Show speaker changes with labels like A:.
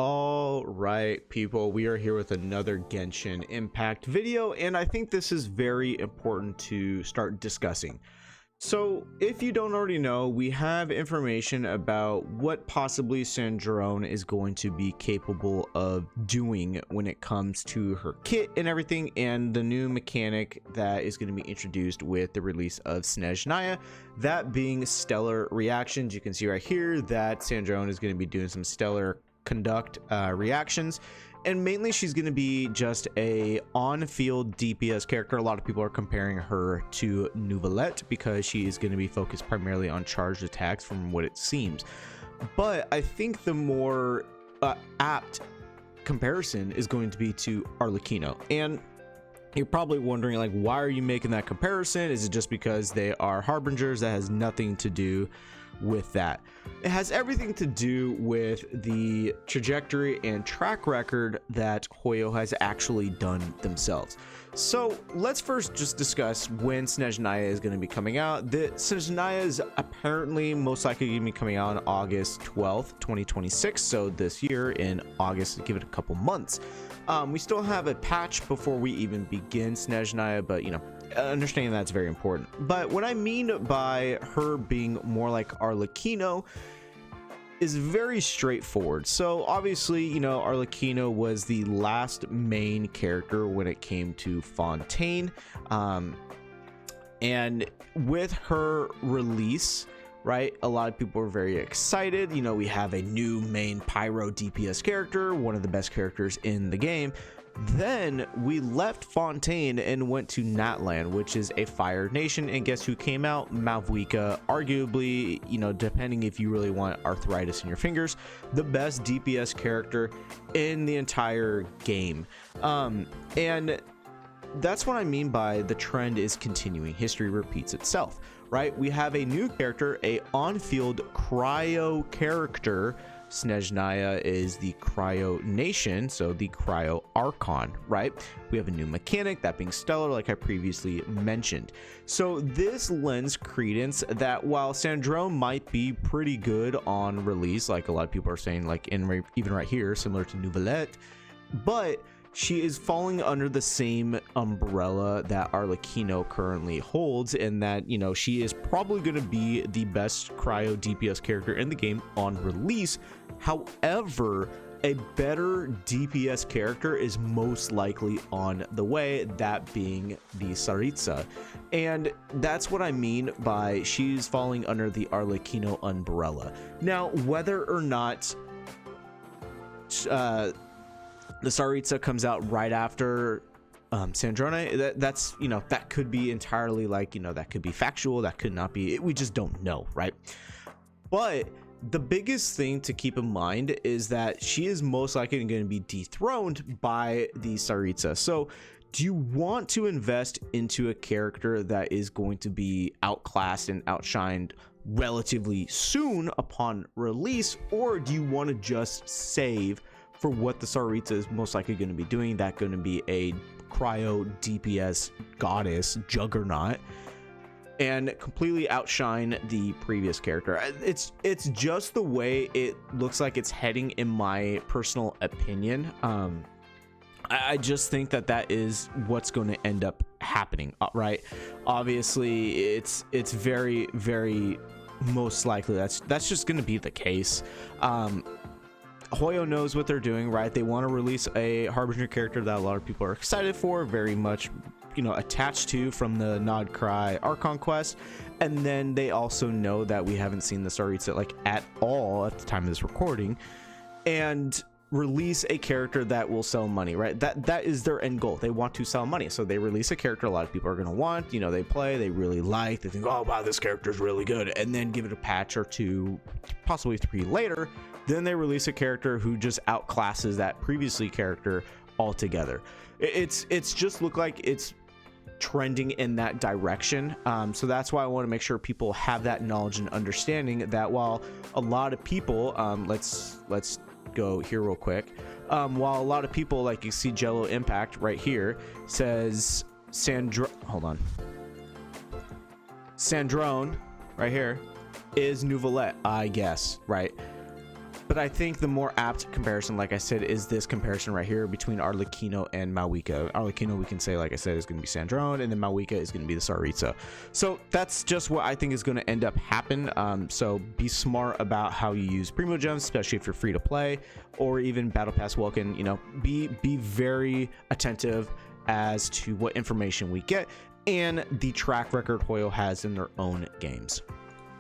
A: All right, people, we are here with another Genshin Impact video, and I think this is very important to start discussing. So, if you don't already know, we have information about what possibly Sandrone is going to be capable of doing when it comes to her kit and everything, and the new mechanic that is going to be introduced with the release of Snežnaya, that being stellar reactions. You can see right here that Sandrone is going to be doing some stellar conduct reactions, and mainly she's going to be just a on-field DPS character. A lot of people are comparing her to Nouvellette because she is going to be focused primarily on charged attacks from what it seems, but I think the more apt comparison is going to be to Arlecchino. And you're probably wondering, like, why are you making that comparison? Is it just because they are harbingers? That has nothing to do with that. It has everything to do with the trajectory and track record that Hoyo has actually done themselves. So let's first just discuss when Snežnaya is going to be coming out. The Snežnaya is apparently most likely going to be coming out on August 12th, 2026. So this year in August, give it a couple months. We still have a patch before we even begin Snežnaya, but you know, understanding that's very important. But what I mean by her being more like Arlecchino is very straightforward. So obviously, you know, Arlecchino was the last main character when it came to Fontaine, and with her release, right, a lot of people were very excited. You know, we have a new main pyro DPS character, one of the best characters in the game. Then we left Fontaine and went to Natlan, which is a fire nation, and guess who came out? Mavuika, arguably, you know, depending if you really want arthritis in your fingers, the best DPS character in the entire game. And that's what I mean by the trend is continuing. History repeats itself, right? We have a new character, a on-field cryo character. Snežnaya is the cryo nation, so the cryo archon, right? We have a new mechanic, that being stellar, like I previously mentioned. So this lends credence that while Sandrone might be pretty good on release, like a lot of people are saying, like even right here, similar to Nouvellette, but she is falling under the same umbrella that Arlecchino currently holds, and that, you know, she is probably going to be the best cryo DPS character in the game on release. However, a better DPS character is most likely on the way, that being the Tsaritsa. And that's what I mean by she's falling under the Arlecchino umbrella. Now, whether or not the Tsaritsa comes out right after Sandrone, that's, you know, that could be entirely, like, you know, that could be factual, that could not be, we just don't know, right? But the biggest thing to keep in mind is that she is most likely going to be dethroned by the Tsaritsa. So do you want to invest into a character that is going to be outclassed and outshined relatively soon upon release, or do you want to just save for what the Tsaritsa is most likely going to be doing? That going to be a cryo DPS goddess juggernaut and completely outshine the previous character. It's just the way it looks like it's heading, in my personal opinion. I just think that that is what's going to end up happening, right? Obviously, it's very, very most likely that's just going to be the case. Hoyo knows what they're doing, right? They want to release a Harbinger character that a lot of people are excited for, very much, you know, attached to from the Nod Cry Archon quest. And then they also know that we haven't seen the Tsaritsa like at all at the time of this recording, and release a character that will sell money, right? That is their end goal. They want to sell money, so they release a character a lot of people are going to want, you know, they play, they really like, they think, oh wow, this character is really good, and then give it a patch or two, possibly 3 later, then they release a character who just outclasses that previously character altogether. It's just look like it's trending in that direction. So that's why I want to make sure people have that knowledge and understanding that while a lot of people, let's go here real quick, while a lot of people, like you see Jello Impact right here, says Sandrone right here is Nouvellette, I guess, right? But I think the more apt comparison, like I said, is this comparison right here between Arlecchino and Malwika. Arlecchino, we can say, like I said, is going to be Sandrone, and then Malwika is going to be the Tsaritsa. So that's just what I think is going to end up happen. So be smart about how you use Primogems, especially if you're free to play, or even Battle Pass Welkin. You know, be very attentive as to what information we get and the track record Hoyo has in their own games.